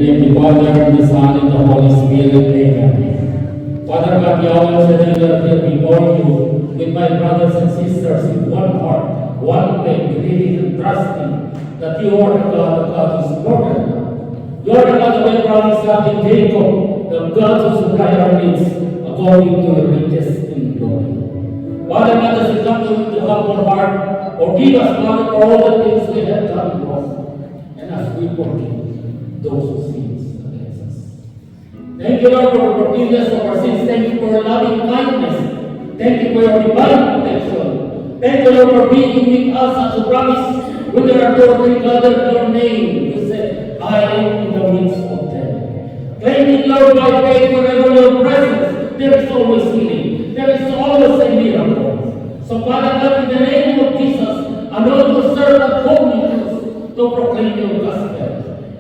name of the Father, and the Son, and the Holy Spirit. Amen. Father God, Yahweh, today we are here before you with my brothers and sisters in one heart, one faith, believing and trusting that you are the God who is broken. You are the God who promised God in Jacob, the God who supply our needs according to your riches in glory. Father God, as we come to you to help our heart, forgive us, Father, for all the things we have done wrong, and as we forgive those who sin against us. Thank you, Lord, for forgiveness of our sins. Thank you for your loving kindness. Thank you for your divine protection. Thank you, Lord, for being with us as you promised. When there are two or three gathered in your name, you said, I am in the midst of them. Claiming, Lord, by faith, wherever your presence, there is always healing. There is always a miracle. So, Father God, in the name of Jesus, anoint your servant holy to proclaim your gospel.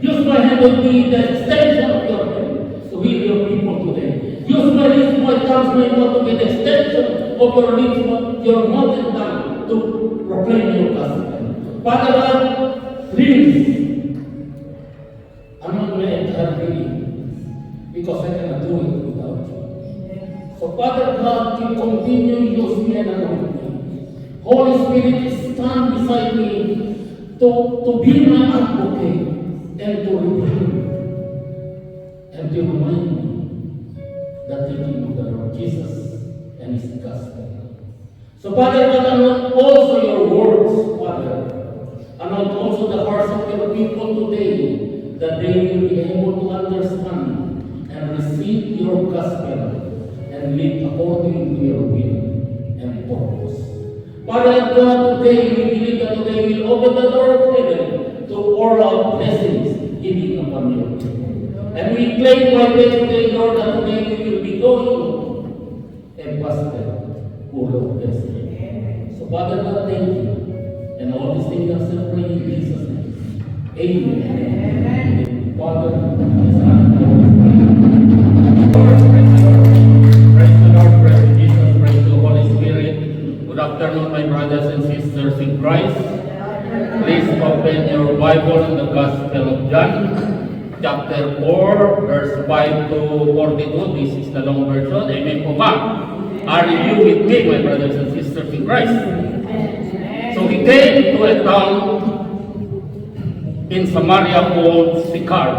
Use my hand to be the extension of your hand to heal your people today. Use my lips, my tongues, my mouth to be the extension of your lips, your mouth and tongue to proclaim your gospel. Father God, please, anoint my entire being because I cannot do it without you. So Father God, you continue to use me and anoint me. Holy Spirit, stand beside me to be my advocate and to redeem and to remind me that the name of the Lord Jesus and His gospel. So Father God, anoint also your words, Father. Anoint also the hearts of your people today, that they will be able to understand and receive your gospel and live according to your will and purpose. Father God, today we believe that today will open the door of heaven to pour out blessings giving upon your people. And we claim by faith today, Lord, that today we will be going a gospel full of blessings. So Father God, thank you. And all these things are still praying in Jesus' name. Amen. Amen. Father, the Son, and the Holy Spirit. Praise the Lord, praise the Jesus, praise the Holy Spirit. Good afternoon, my brothers and sisters in Christ. Please open your Bible in the Gospel of John, chapter 4, verse 5 to 42. This is the long version. Amen po ba? Are you with me, my brothers and sisters in Christ? So he came to a town in Samaria called Sychar,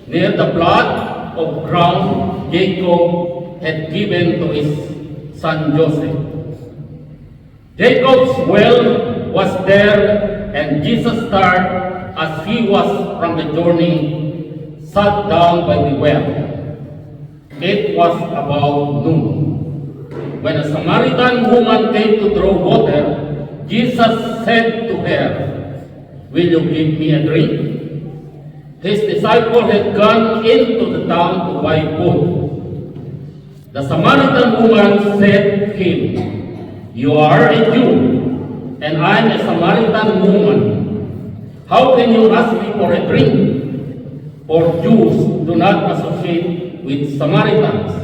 near the plot of ground Jacob had given to his son Joseph. Jacob's well was there, and Jesus started as he was from the journey, sat down by the well. It was about noon. When a Samaritan woman came to draw water, Jesus said to her, "Will you give me a drink?" His disciple had gone into the town to buy food. The Samaritan woman said to him, "You are a Jew, and I am a Samaritan woman. How can you ask me for a drink?" For Jews do not associate with Samaritans.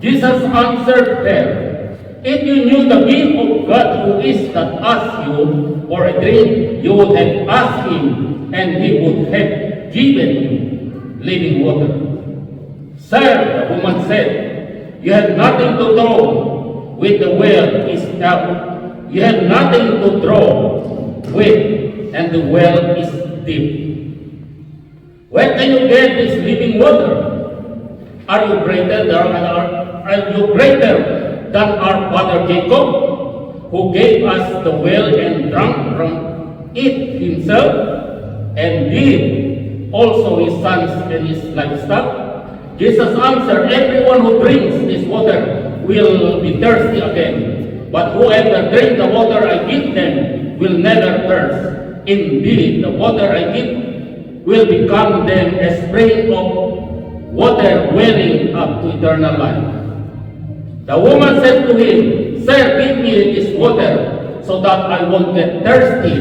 Jesus answered her, "If you knew the gift of God who is that asks you for a drink, you would have asked him, and he would have given you living water." "Sir," the woman said, "you have nothing to draw with, the well is out. You have nothing to draw with, and the well is deep. Where can you get this living water? Are you greater than our father Jacob, who gave us the well and drank from it himself, and did also his sons and his livestock?" Jesus answered, "Everyone who drinks this water will be thirsty again, but whoever drinks the water I give them will never thirst. Indeed, the water I give will become them a spring of water welling up to eternal life." The woman said to him, "Sir, give me this water so that I won't get thirsty,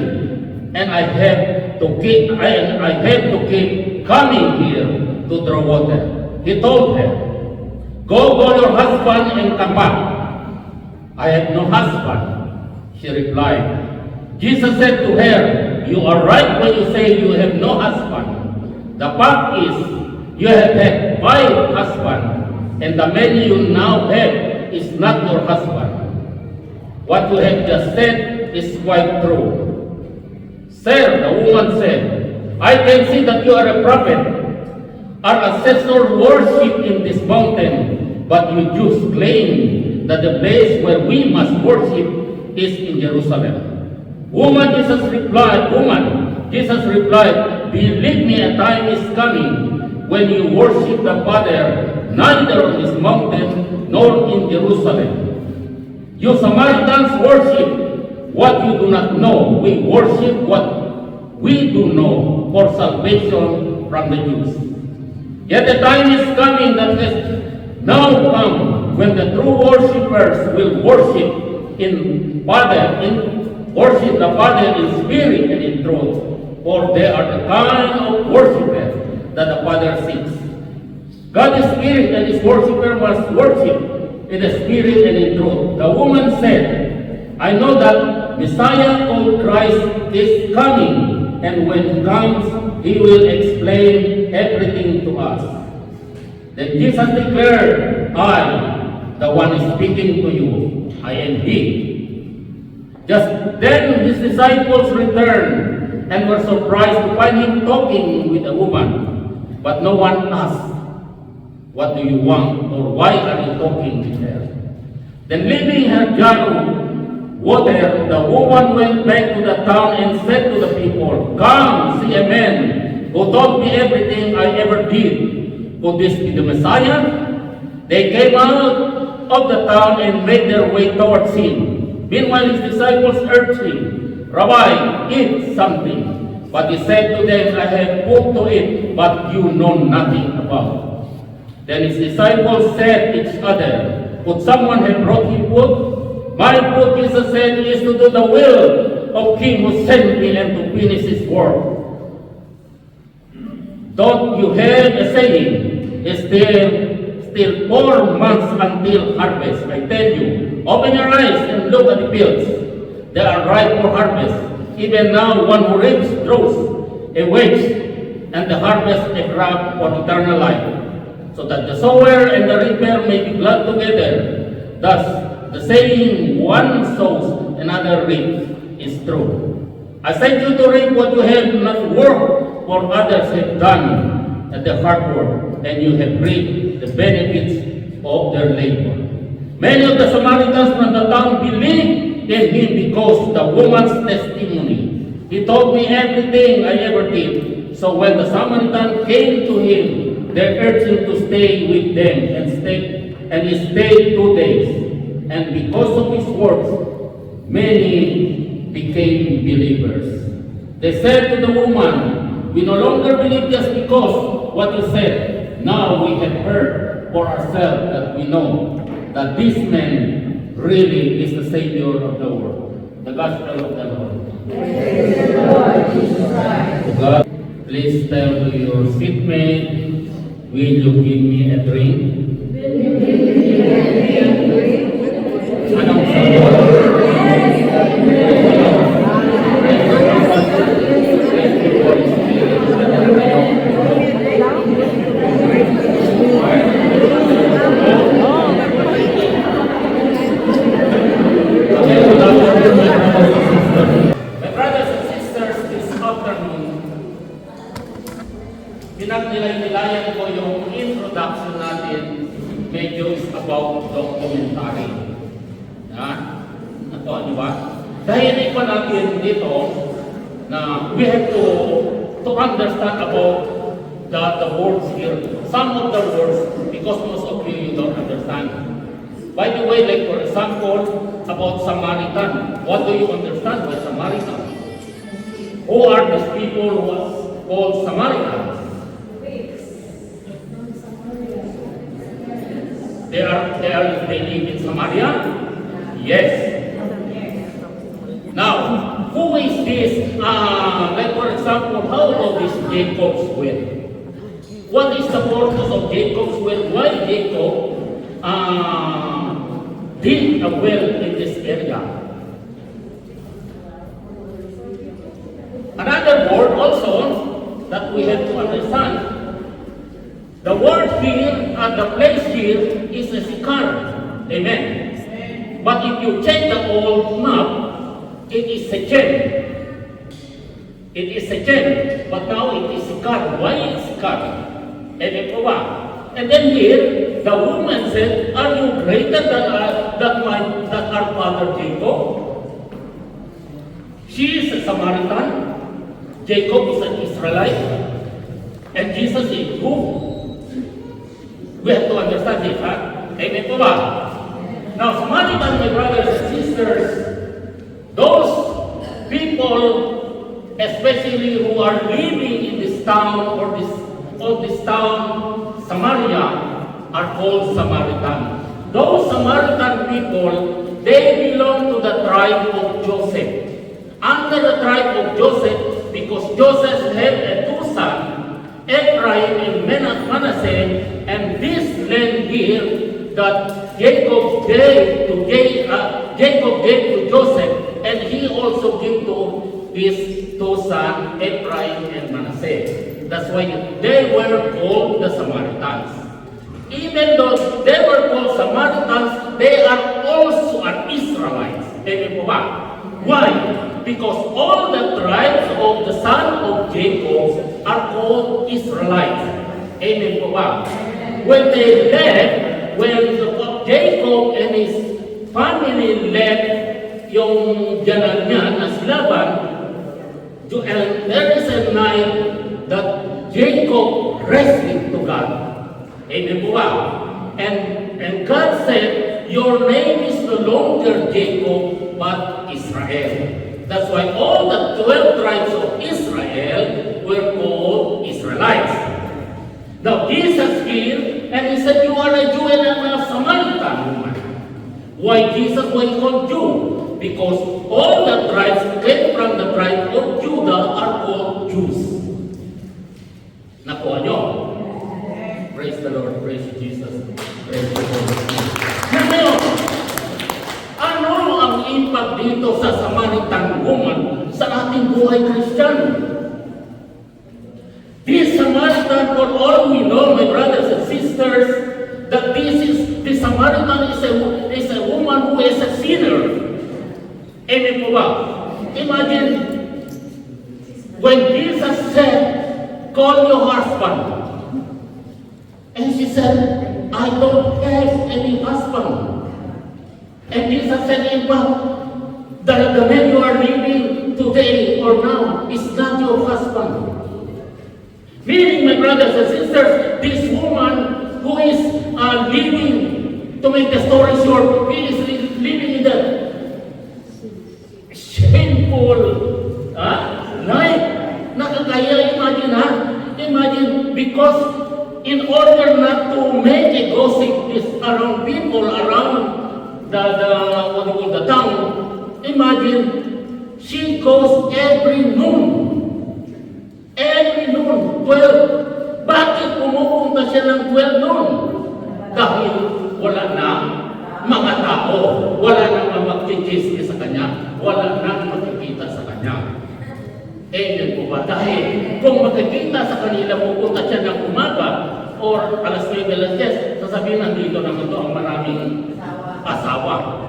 and I have to keep coming here to draw water." He told her, Go call your husband and come back." "I have no husband," she replied. Jesus said to her, "You are right when you say you have no husband. The fact is, you have had 5 husbands, and the man you now have is not your husband. What you have just said is quite true. Sir, the woman said, I can see that you are a prophet. Our ancestors worship in this mountain, but you Jews claim that the place where we must worship is in Jerusalem. Jesus replied, believe me, a time is coming when you worship the Father neither on this mountain nor in Jerusalem. You Samaritans worship what you do not know. We worship what we do know for salvation from the Jews. Yet the time is coming that has now come when the true worshippers will worship the Father in spirit and in truth, for they are the kind of worshippers that the Father seeks. God is spirit, and his worshipper must worship in the spirit and in truth. The woman said, I know that Messiah called Christ is coming, and when he comes, he will explain everything to us. Then Jesus declared, I, the one speaking to you, I am he. Just then his disciples returned and were surprised to find him talking with a woman. But no one asked, what do you want, or why are you talking with her? Then leaving her jar of water, the woman went back to the town and said to the people, come, see a man who told me everything I ever did. Could this be the Messiah? They came out of the town and made their way towards him. Meanwhile, his disciples urged him, Rabbi, eat something. But he said to them, I have food to eat, but you know nothing about. Then his disciples said to each other, could someone have brought him food? My food, Jesus said, is to do the will of him who sent me and to finish his work. Don't you have a saying, still 4 months until harvest. I tell you, open your eyes and look at the fields. They are ripe for harvest. Even now, one who reaps draws a wedge, and the harvest a crop for eternal life, so that the sower and the reaper may be glad together. Thus, the saying, one sows, another reaps, is true. I sent you to reap what you have not worked, for others have done at the hard work, and you have reaped the benefits of their labor. Many of the Samaritans from the town believed in him because the woman's testimony. He told me everything I ever did. So when the Samaritan came to him, they urged him to stay with them, and he stayed 2 days. And because of his words, many became believers. They said to the woman, we no longer believe just because what you said. Now we have heard for ourselves that we know that this man really is the Savior of the world. The Gospel of the Lord. Praise the Lord Jesus Christ. God, please tell to your seatmate, will you give me a drink? Anong sagot? Pinagnilayan ko yung introduction natin, medyo is about documentary. Ito, di ba? Dahil pa natin dito na we have to understand about the words here. Some of the words, because most of you don't understand. By the way, like for example, about Samaritan. What do you understand by Samaritan? Who are these people who are called Samaritans? They live in Samaria? Yes. Now, who is this? Like for example, how old is Jacob's well? What is the purpose of Jacob's well? Why Jacob dig a well in this area? Another word also, that we have to understand. The word here and the place here is a Sychar. Amen. But if you check the old map, it is Shechem. It is Shechem. But now it is Sychar. Why is Sychar? Amen po ba? And then here, the woman said, "Are you greater than our father Jacob?" She is a Samaritan. Jacob is an Israelite. And Jesus is who? We have to understand this, ha? Amen po ba? Now, Samaritan, my brothers and sisters, those people, especially who are living in this town or this town, Samaria, are called Samaritan. Those Samaritan people, they belong to the tribe of Joseph. Under the tribe of Joseph, because Joseph had two sons, Ephraim and Manasseh, and this land here that Jacob gave to Joseph, and he also gave to his two sons, Ephraim and Manasseh. That's why they were called the Samaritans. Even though they were called Samaritans, they are also an Israelites. Amen po ba? Why? Because all the tribes of the son of Jacob are called Israelites. Amen po ba? When they left, when Jacob and his family left yung janan niya na si Laban, and there is a night that Jacob wrestled to God. Amen po ba? And God said, "Your name is no longer Jacob, but Israel." That's why all the 12 tribes of Israel were called Israelites. Now Jesus here, and he said, "You are a Jew and I'm a Samaritan woman." Why Jesus was called Jew? Because all the tribes came from the tribe of Judah are called Jews. Nakuha nyo? Praise the Lord, praise Jesus, praise the Lord. Ngayon, ano ang impact dito sa Samaritan woman sa ating buhay Kristiyano? This Samaritan, for all we know, my brothers and sisters, that this Samaritan is a woman who is a sinner. Amen po ba? Imagine, when Jesus said, "Call your husband," and she said, "I don't have any husband." And Jesus said, "In fact, the man you are living today or now is not your husband." Meaning, my brothers and sisters, this woman who is living, to make the story short, he is living in the shameful life. Nakakaya, imagine ha? Imagine, because in order not to make a gossip around people, around the town, imagine, she goes every noon. Every noon, 12. Bakit pumupunta siya ng 12 noon? Dahil wala na mga tao, wala na magkikismis sa kanya, wala na makikita sa kanya. Amen po ba? Dahil kung makikita sa kanila, pupunta siya ng umaga or alas 9, alas 10, sasabihin nandito naman ito ang maraming asawa.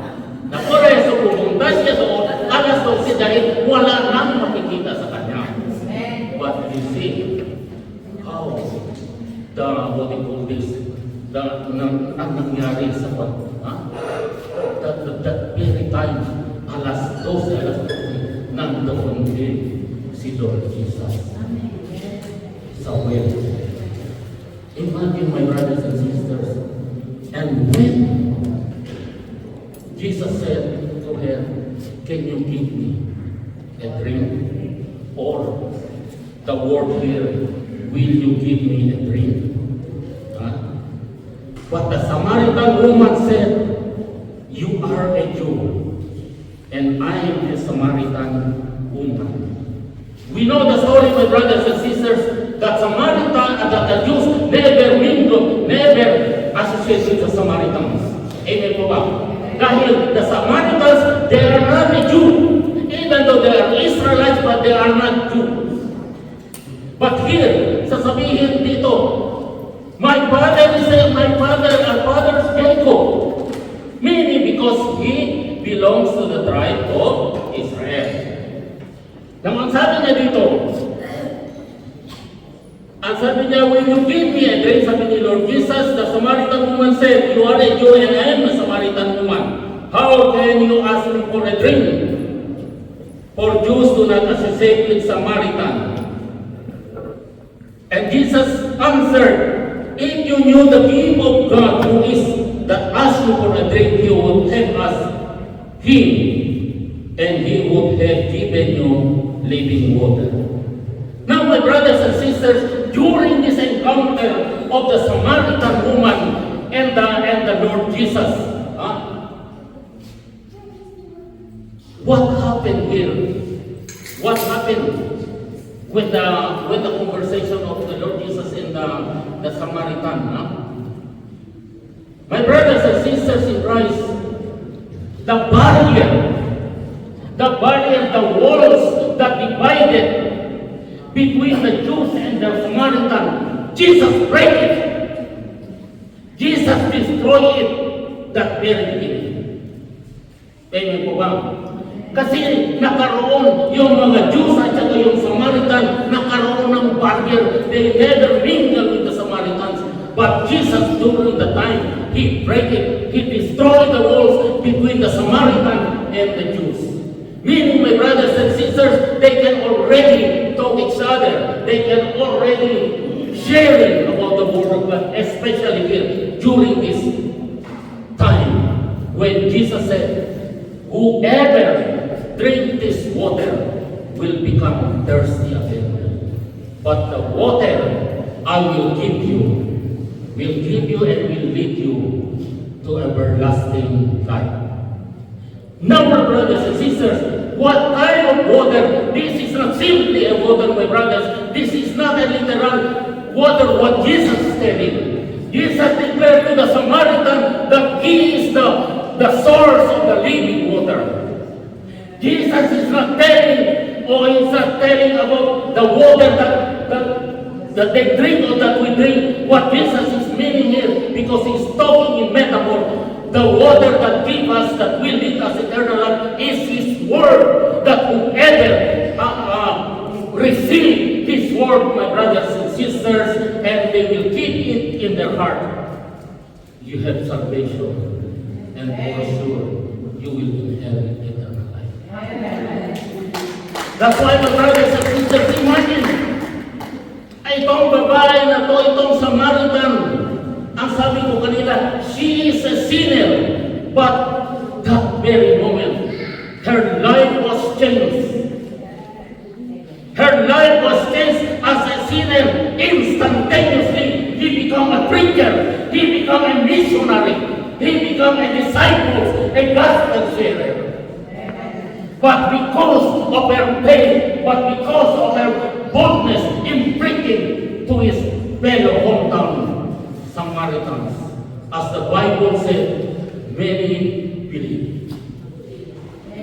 Na por eso pupunta siya doon, alas 12 dahil wala na makikita sa kanya. But you see how ang nangyari sa that very time, alas 12, nandoon din si Lord Jesus sa well. Imagine, my brothers and sisters, and when Jesus said to her, "Can you give me a drink?" Or the word here, "Will you give me a drink?" But the Samaritan woman said, "You are a Jew, and I am a Samaritan woman." We know the story, my brothers and sisters, that that the Jews never mingle, never associate with the Samaritans. Amen po ba? Dahil the Samaritans, they are not a Jew. Even though they are Israelites, but they are not Jews. But here, my father, our father's Jacob. Meaning because he belongs to the tribe of Israel. Naman sabi niya dito, ang sabi niya, when you give me a drink, sabi ni Lord Jesus, the Samaritan woman said, you are a Jew and I am a Samaritan woman. How can you ask me for a drink? For Jews do not associate with Samaritan. And Jesus answered, if you knew the gift of God who is that asked you for a drink, you would have asked him, and he would have given you living water. Now, my brothers and sisters, during this encounter of the Samaritan woman and the Lord Jesus, what happened here? What happened with the conversation of the Lord Jesus and the Samaritan? My brothers and sisters in Christ, the barrier, the walls that divided between the Jews and the Samaritan, Jesus break it. Jesus destroyed it that very beginning. Amen po ba? Kasi nakaroon yung mga Jews at saka yung Samaritan, nakaroon ng barrier. They never mingle with the Samaritans. But Jesus, during the time, He break it. He destroyed the walls between the Samaritan and the Jews. Meaning, my brothers and sisters, they can already talk each other. They can already sharing about the Word of God, especially here during this time when Jesus said, whoever drink this water will become thirsty again. But the water I will give you and will lead you to everlasting life. Now, my brothers and sisters, what kind of water? This is not simply a water, my brothers. This is not a literal water, what Jesus is telling. Jesus declared to the Samaritan that He is the source of the living water. Jesus is not telling, or He's not telling about the water that they drink or that we drink. What Jesus is meaning here, because He's talking in metaphor, the water that gives us, that will lead us eternal life, is His Word. That whoever receive His Word, my brothers and sisters, and they will keep it in their heart, you have salvation, and for sure you will inherit eternal life. That's why, my brothers and sisters, imagine, itong babae na to, itong Samaritan, ang sabi ko kanila, she is a sinner, but that very moment, her life was changed. Her life was changed as a sinner. Instantaneously, he became a preacher, he became a missionary, he became a disciple, a gospel sharer. But because of her faith, but because of her boldness in preaching to his fellow hometown Samaritans, as the Bible said, many believe.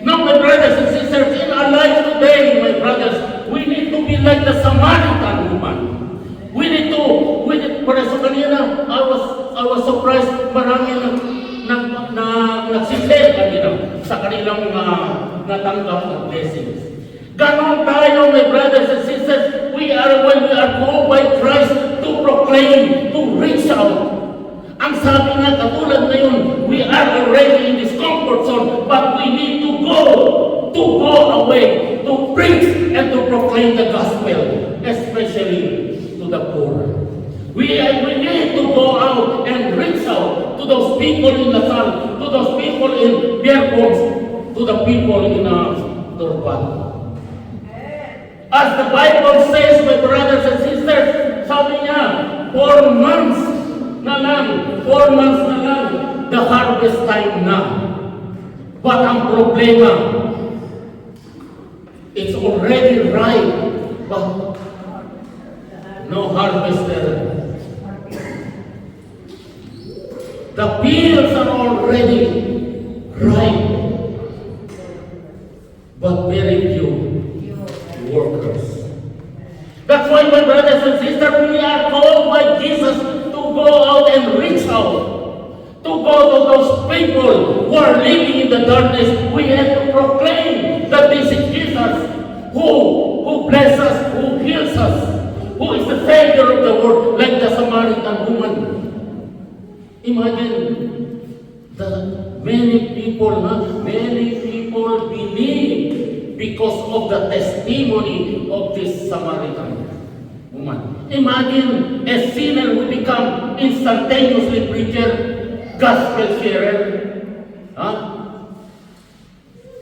Now, my brothers and sisters, in our life today, my brothers, we need to be like the Samaritan woman. We need to, para sa kanina, I was surprised, marami nagsishare kanina sa kanilang natanggap na blessings. Ganon tayo, my brothers and sisters, when we are called by Christ to proclaim, to reach out. Ang sabi nga, katulad ngayon, we are already in this comfort zone, but we need to go away, to preach and to proclaim the gospel, especially to the poor. We need to go out and reach out to those people in Lasal, to those people in Pierpont, to the people in Turban. As the Bible says, my brothers and sisters, sabi niya, 4 months na lang, the harvest time na. But ang problema, it's already ripe, but no harvester. The fields are already ripe, but very few workers. That's why, my brothers and sisters, we are called by Jesus to go out and reach those people who are living in the darkness, we have to proclaim that this is Jesus who blesses us, who heals us, who is the Savior of the world, like the Samaritan woman. Imagine the many people believe because of the testimony of this Samaritan woman. Imagine a sinner who become instantaneously preacher, gospel sharer.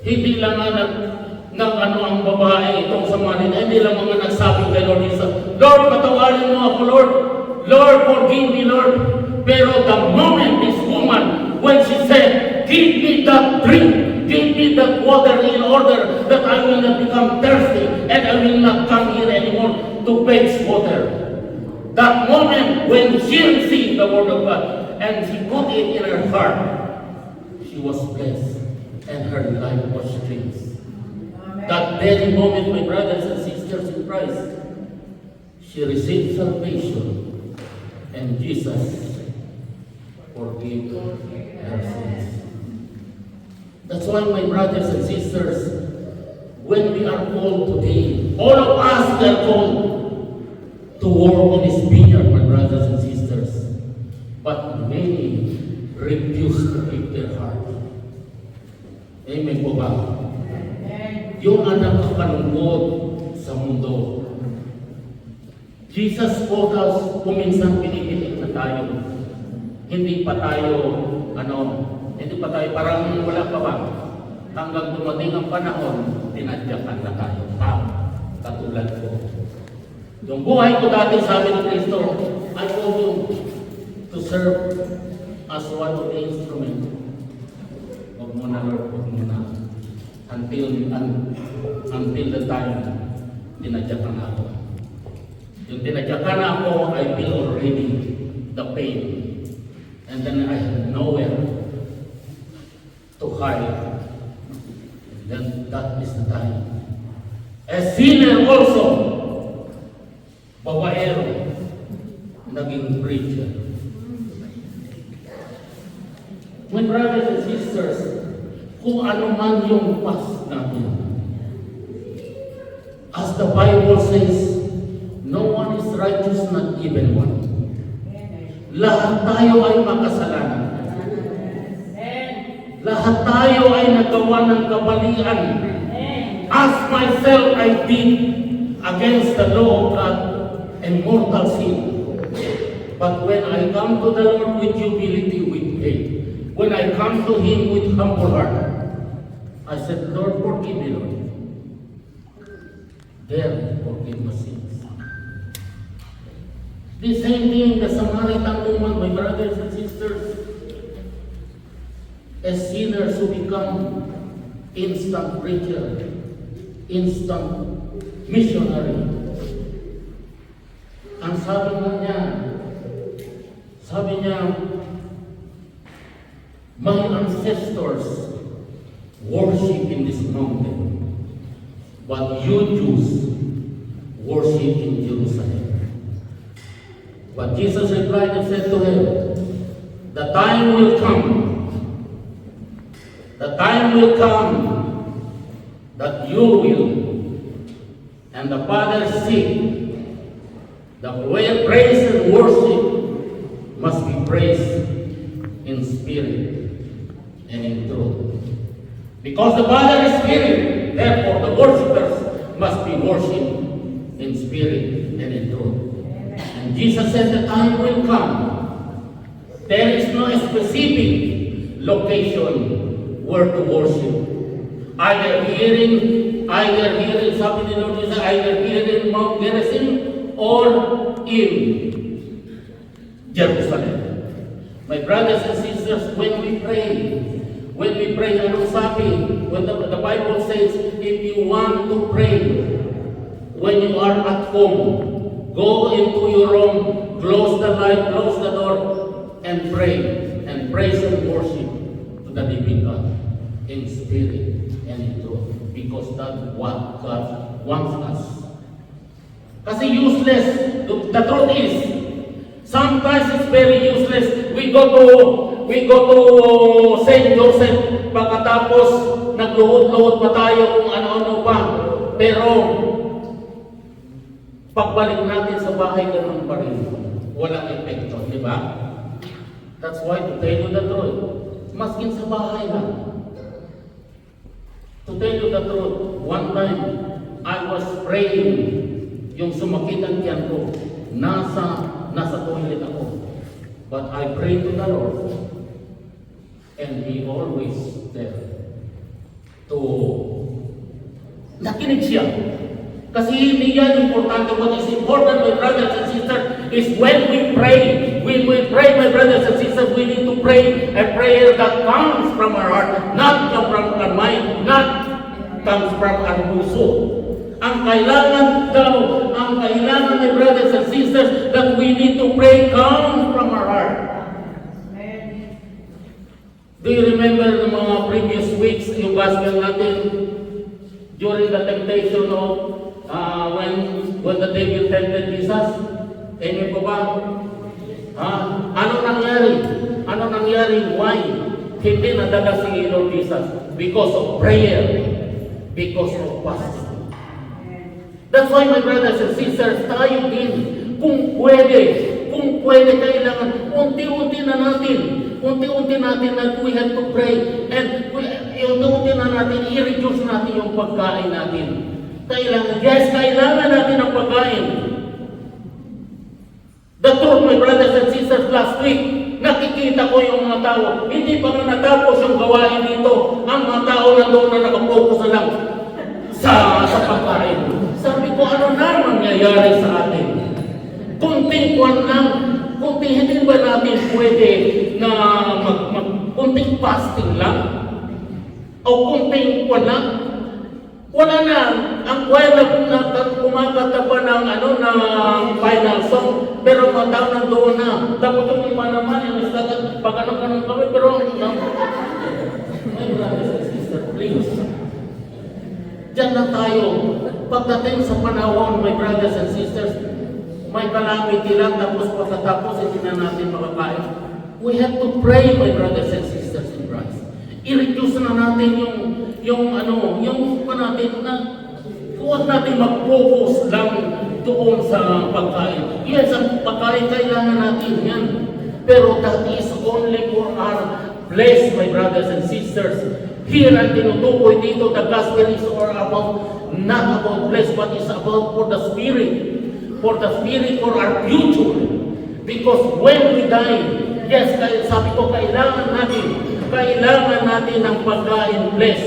Hindi lang ang babae itong Samaritan, hindi lang mga nagsabi kay Lord Jesus, Lord, patawarin mo ako, Lord. Lord, forgive me, Lord. Pero the moment this woman, when she said, give me that drink, give me that water in order that I will not become thirsty and I will not come here anymore to fetch water. That moment when she received the word of God and she put it in her heart, she was blessed and her life was changed. That very moment, my brothers and sisters in Christ, she received salvation and Jesus forgave her sins. That's why, my brothers and sisters, when we are called today, all of us we are called to work in His vineyard, my brothers and sisters. But many refuse to give their heart. Amen po ba? Yung anak kalungkot sa mundo. Jesus called us, kuminsan pinipilit na tayo. Hindi pa tayo, parang wala pa ba? Hanggang dumating ang panahon, tinadyakan na tayo. Katulad ko. Yung buhay ko dati, sabi ni Kristo, I call you to serve as one of the instruments. Huwag mo na, Lord, huwag mo na. Until the time, tinadyakan ako. Yung tinadyakan ako, I feel already the pain. And then I have nowhere to hide. Then that is the time. A sinner also, babaero, naging preacher. My brothers and sisters, kung ano man yung past natin, as the Bible says, no one is righteous, not even one. Lahat tayo ay makasalanan. Lahat tayo ay nagawa ng kabalian. As myself I did against the law of God and mortal sin. But when I come to the Lord with humility, with faith, when I come to Him with humble heart, I said, Lord, forgive me, Lord. There, forgive my sins. The same thing, the Samaritan woman, my brothers and sisters, as sinners who become instant preacher, instant missionary. Ang sabi niya, my ancestors worship in this mountain, but you Jews worship in Jerusalem. But Jesus replied and said to her, the time will come that you will, and the Father seek, the way praise and worship must be praised in spirit and in truth. Because the Father is spirit, therefore the worshippers must be worshipped in spirit and in truth. And Jesus said the time will come. There is no specific location where to worship. Either here in Mount Gerizim or in Jerusalem. My brothers and sisters, when we pray, anong sabi? When the Bible says, if you want to pray, when you are at home, go into your room, close the light, close the door, and pray, and praise and worship to the living God in spirit and in truth, because that's what God wants us. Kasi useless, the truth is, sometimes it's very useless. We go to pagkatapos nagluhod-luhod pa tayo kung ano-ano pa. Pero, pagbalik natin sa bahay, ganun pa rin. Walang epekto, di ba? That's why, to tell you the truth, maskin sa bahay lang. To tell you the truth, one time, I was praying, yung sumakit ang tiyan ko, nasa toilet ako. But I prayed to the Lord, and He always there to nakinig siya. Kasi hindi yan importante. What is important, my brothers and sisters, is when we pray. When we pray, my brothers and sisters, we need to pray a prayer that comes from our heart, not from our mind, not comes from our puso. Ang kailangan daw, my brothers and sisters, that we need to pray comes from our heart. Do you remember the mga previous weeks, yung gospel natin, during the temptation of when the devil tempted Jesus? Amen po ba? Ano nangyari? Ano nangyari? Why? Hindi nadaga si Lord Jesus? Because of prayer. Because of fasting. That's why, my brothers and sisters, tayo din, kung pwede kailangan, unti-unti natin na we have to pray, and unti-unti na natin, i-reduce natin yung pagkain natin. Kailangan natin ang pagkain. The truth, my brothers and sisters, last week, nakikita ko yung mga tao, hindi pa na natapos yung gawain dito, ang mga tao na doon na nakapokus na lang sa pagkain. Sabi ko, ano na mangyayari sa atin? Kunting kwan lang, hindi ba natin pwede na kunting fasting lang? O kunting kwan lang? Wala na, ang choir na kumakanta pa ng final song, pero mga tao nandoon na. Tapos yung iba naman, yung istagat, pag ano kami, pero my brothers and sisters, please. Diyan na tayo. Pagdating sa panahon, my brothers and sisters, may calamity lang, tapos pagkatapos, hindi na natin makakain. We have to pray, my brothers and sisters in Christ. I-reduce na natin yung natin na huwag natin mag-focus lang doon sa pagkain. Yes, ang pagkain kailangan natin yan. Pero that is only for our blessed, my brothers and sisters. Here ang tinutukoy dito, the gospel is not about flesh, but it's about for the spirit. For the spirit, for our future. Because when we die, yes, sabi ko, kailangan natin ng pagkain flesh.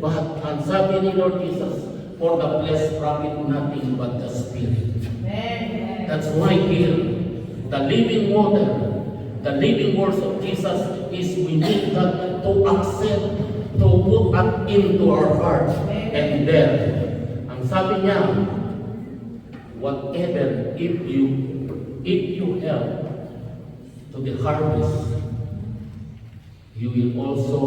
But ang sabi ni Lord Jesus, for the flesh profit nothing but the spirit. That's why here, the living water, the living words of Jesus is we need that to accept, to put that into our heart. And then, ang sabi niya, whatever, if you help to the harvest, you will also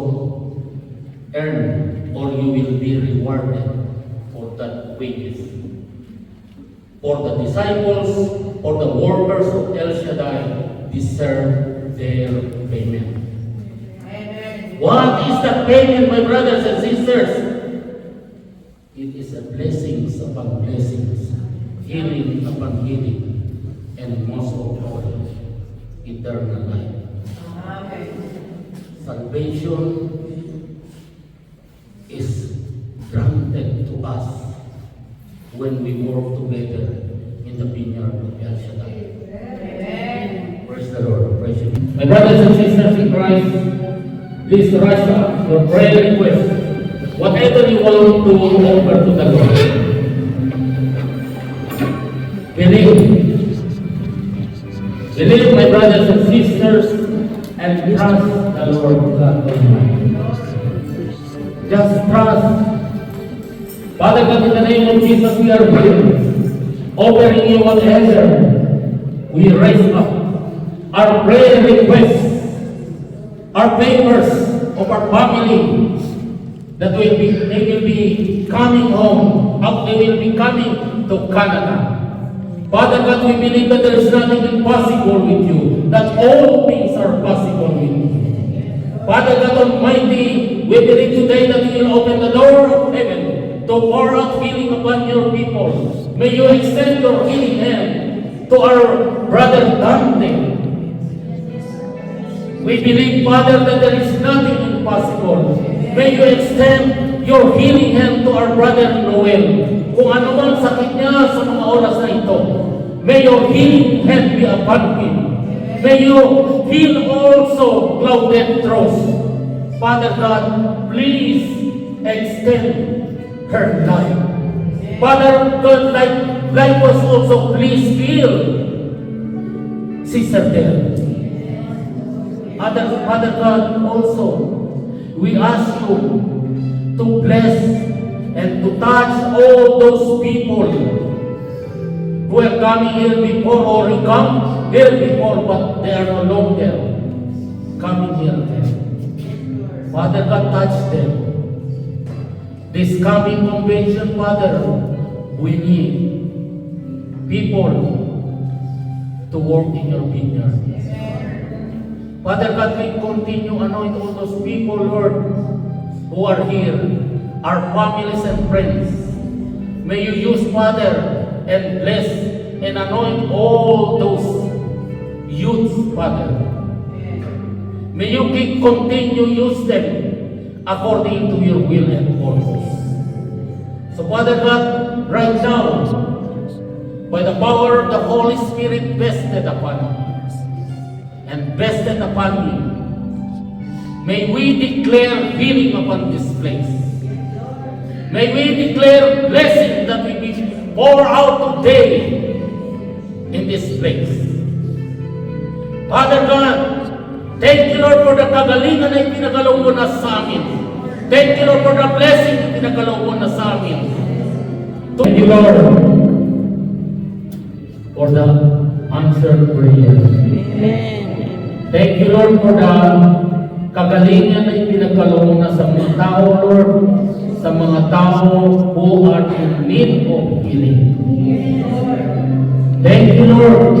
earn, or you will be rewarded for that wages. For the disciples, or the workers of El Shaddai deserve their payment. Amen. What is the payment, my brothers and sisters? It is a blessings upon blessings, healing upon healing, and most of all, eternal life. Amen. Salvation is granted to us when we work together in the vineyard of El Shaddai. Amen. Praise the Lord. Praise Him. My brothers and sisters in Christ, please rise up your prayer request. Whatever you want to offer to the Lord. Believe, my brothers and sisters, and trust the Lord God Almighty. Just trust. Father God, in the name of Jesus, we are praying, offering you whatever we raise up, our prayer requests, our papers of our family, that they will be coming home, they will be coming to Canada. Father God, we believe that there is nothing impossible with you, that all things are possible with you. Father God Almighty, we believe today that you will open the door of heaven to pour out healing upon your people. May you extend your healing hand to our brother Dante. We believe, Father, that there is nothing impossible. May you extend your healing hand to our brother Noel. Kung ano man sakit niya sa mga oras na ito, may your healing hand be upon him. May you heal also Claudette Rose. Father God, please extend her life. Father God, like was also, please heal Sister Del. Father God, also, we ask you to bless and to touch all those people who are coming here before or who come here before, but they are no longer coming here then. Father God, touch them. This coming convention, Father, we need people to work in your vineyard. Father God, we continue anoint all those people, Lord, who are here, our families and friends. May you use, Father, and bless and anoint all those youths, Father. May you continue use them according to your will and purpose. So, Father God, right now, by the power of the Holy Spirit vested upon me, and vested upon me, may we declare healing upon this place. May we declare blessing that we be pour out today in this place. Father God, thank you, Lord, for the kagalingan na ipinagalaw mo na sa amin. Thank you, Lord, for the blessing na ipinagalaw mo na sa amin. Thank you, Lord, for the answered prayer. Amen. Thank you, Lord, for the kagalingan na ipinagkaloob mo na sa mga tao, Lord, sa mga tao who are in need of healing. Thank you, Lord.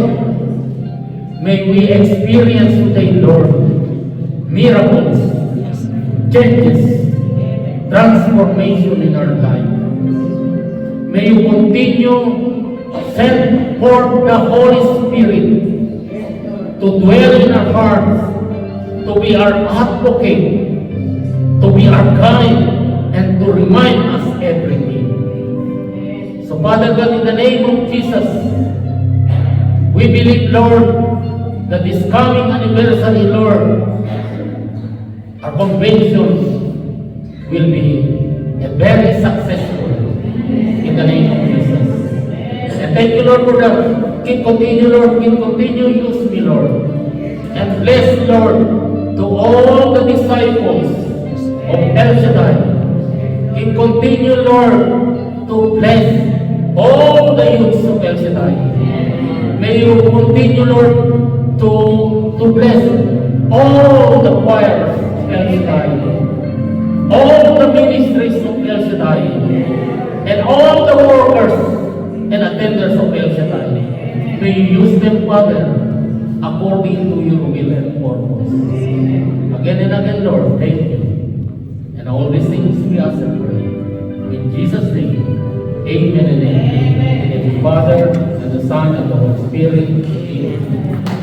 May we experience today, Lord, miracles, changes, transformation in our life. May you continue to send forth the Holy Spirit to dwell in our hearts, to be our advocate, to be our guide, and to remind us everything. So, Father God, in the name of Jesus, we believe, Lord, that this coming anniversary, Lord, our convention will be a very successful in the name of Jesus. And thank you, Lord, for that. Continue, Lord, continue, use me, Lord. And bless, Lord, to all the disciples of El Shaddai. Continue, Lord, to bless all the youths of El Shaddai. May you continue, Lord, to bless all the choirs of El Shaddai, all the ministries of El Shaddai, and all the workers and attenders of El Shaddai. May you use them, Father, according to your will and purpose. Again and again, Lord, thank you. And all these things we ask and pray. In Jesus' name, amen and amen. In the Father, and the Son, and the Holy Spirit, amen.